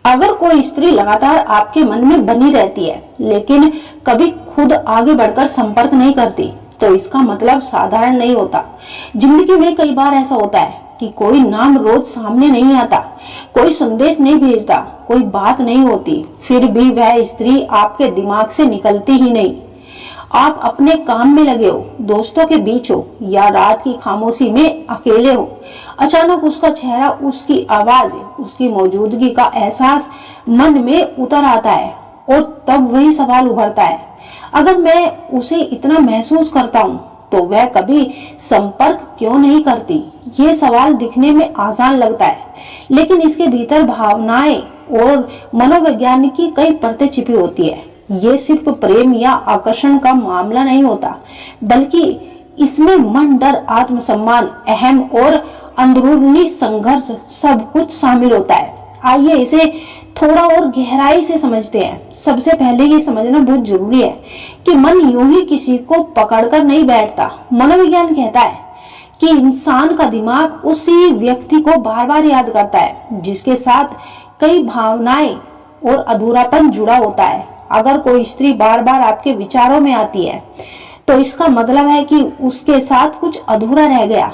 अगर कोई स्त्री लगातार आपके मन में बनी रहती है लेकिन कभी खुद आगे बढ़कर संपर्क नहीं करती, तो इसका मतलब साधारण नहीं होता। जिंदगी में कई बार ऐसा होता है कि कोई नाम रोज सामने नहीं आता, कोई संदेश नहीं भेजता, कोई बात नहीं होती, फिर भी वह स्त्री आपके दिमाग से निकलती ही नहीं। आप अपने काम में लगे हो, दोस्तों के बीच हो या रात की खामोशी में अकेले हो, अचानक उसका चेहरा, उसकी आवाज, उसकी मौजूदगी का एहसास मन में उतर आता है और तब वही सवाल उभरता है, अगर मैं उसे इतना महसूस करता हूँ तो वह कभी संपर्क क्यों नहीं करती। ये सवाल दिखने में आसान लगता है, लेकिन इसके भीतर भावनाएं और मनोविज्ञान की कई परतें छिपी होती है। ये सिर्फ प्रेम या आकर्षण का मामला नहीं होता, बल्कि इसमें मन, डर, आत्मसम्मान, अहम और अंदरूनी संघर्ष सब कुछ शामिल होता है। आइए इसे थोड़ा और गहराई से समझते हैं। सबसे पहले ये समझना बहुत जरूरी है कि मन यूं ही किसी को पकड़कर नहीं बैठता। मनोविज्ञान कहता है कि इंसान का दिमाग उसी व्यक्ति को बार बार याद करता है जिसके साथ कई भावनाएं और अधूरापन जुड़ा होता है। अगर कोई स्त्री बार बार आपके विचारों में आती है तो इसका मतलब है कि उसके साथ कुछ अधूरा रह गया,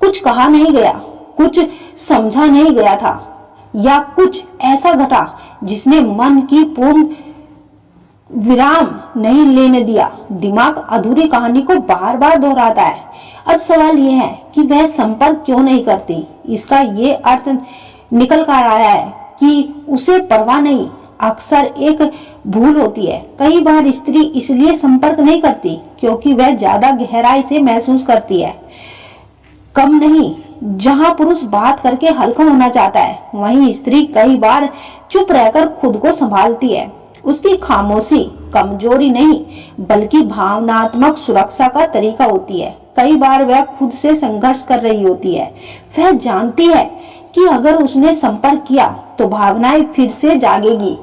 कुछ कहा नहीं गया, कुछ समझा नहीं गया था, या कुछ ऐसा घटा जिसने मन की पूर्ण विराम नहीं लेने दिया। दिमाग अधूरी कहानी को बार बार दोहराता है। अब सवाल यह है कि वह संपर्क क्यों नहीं करती। इसका ये अर्थ निकल कर आया है कि उसे परवाह नहीं, अक्सर एक भूल होती है। कई बार स्त्री इसलिए संपर्क नहीं करती क्योंकि वह ज्यादा गहराई से महसूस करती है। कम नहीं, जहां पुरुष बात करके हल्का होना चाहता है, वहीं स्त्री कई बार चुप रहकर खुद को संभालती है। उसकी खामोशी कमजोरी नहीं, बल्कि भावनात्मक सुरक्षा का तरीका होती है। कई बार वह खुद से संघर्ष कर रही होती है। वह जानती है कि अगर उसने संपर्क किया तो भावनाएं फिर से जागेगी।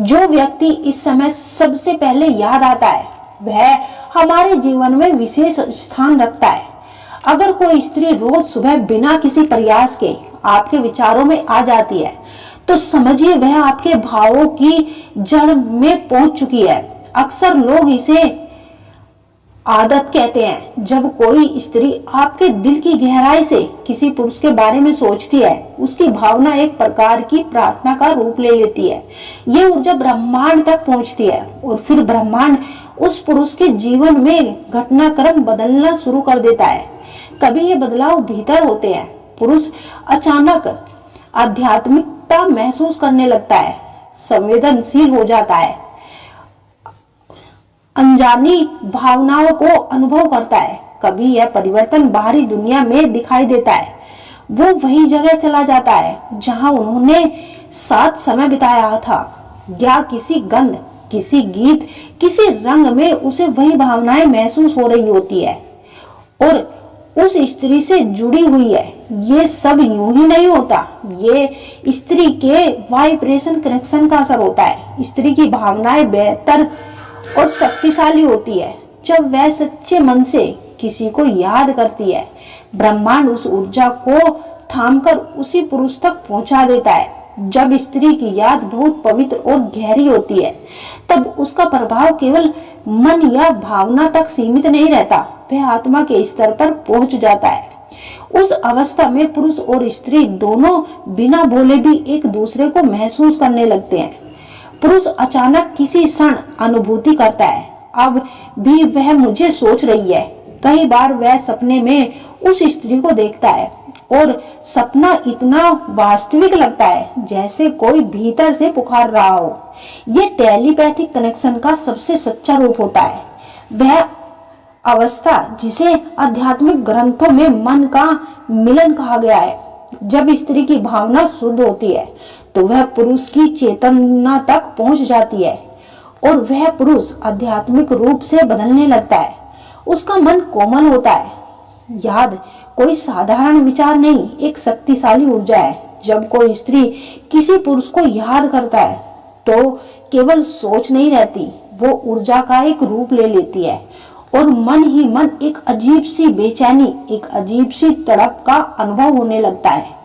जो व्यक्ति इस समय सबसे पहले याद आता है वह हमारे जीवन में विशेष स्थान रखता है। अगर कोई स्त्री रोज सुबह बिना किसी प्रयास के आपके विचारों में आ जाती है तो समझिए वह आपके भावों की जड़ में पहुंच चुकी है। अक्सर लोग इसे आदत कहते हैं। जब कोई स्त्री आपके दिल की गहराई से किसी पुरुष के बारे में सोचती है, उसकी भावना एक प्रकार की प्रार्थना का रूप ले लेती है। ये ऊर्जा ब्रह्मांड तक पहुंचती है और फिर ब्रह्मांड उस पुरुष के जीवन में घटनाक्रम बदलना शुरू कर देता है। कभी ये बदलाव भीतर होते हैं। पुरुष अचानक आध्यात्मिकता महसूस करने लगता है, संवेदनशील हो जाता है, अनजानी भावनाओं को अनुभव करता है। कभी यह परिवर्तन बाहरी दुनिया में दिखाई देता है। वो वही जगह चला जाता है जहां उन्होंने साथ समय बिताया था, या किसी गंध, किसी गीत, किसी रंग में उसे वही भावनाएं महसूस हो रही होती है और उस स्त्री से जुड़ी हुई है। ये सब यूं ही नहीं होता, ये स्त्री के वाइब्रेशन कनेक्शन का असर होता है। स्त्री की भावनाएं बेहतर और शक्तिशाली होती है जब वह सच्चे मन से किसी को याद करती है। ब्रह्मांड उस ऊर्जा को थामकर उसी पुरुष तक पहुंचा देता है। जब स्त्री की याद बहुत पवित्र और गहरी होती है तब उसका प्रभाव केवल मन या भावना तक सीमित नहीं रहता, वह आत्मा के स्तर पर पहुंच जाता है। उस अवस्था में पुरुष और स्त्री दोनों बिना बोले भी एक दूसरे को महसूस करने लगते हैं। पुरुष अचानक किसी क्षण अनुभूति करता है, अब भी वह मुझे सोच रही है। कई बार वह सपने में उस स्त्री को देखता है और सपना इतना वास्तविक लगता है जैसे कोई भीतर से पुकार रहा हो। ये टेलीपैथिक कनेक्शन का सबसे सच्चा रूप होता है। वह अवस्था जिसे आध्यात्मिक ग्रंथों में मन का मिलन कहा गया है। जब स्त्री की भावना शुद्ध होती है तो वह पुरुष की चेतना तक पहुंच जाती है और वह पुरुष आध्यात्मिक रूप से बदलने लगता है। उसका मन कोमल होता है। याद कोई साधारण विचार नहीं, एक शक्तिशाली ऊर्जा है। जब कोई स्त्री किसी पुरुष को याद करता है तो केवल सोच नहीं रहती, वो ऊर्जा का एक रूप ले लेती है और मन ही मन एक अजीब सी बेचैनी, एक अजीब सी तड़प का अनुभव होने लगता है।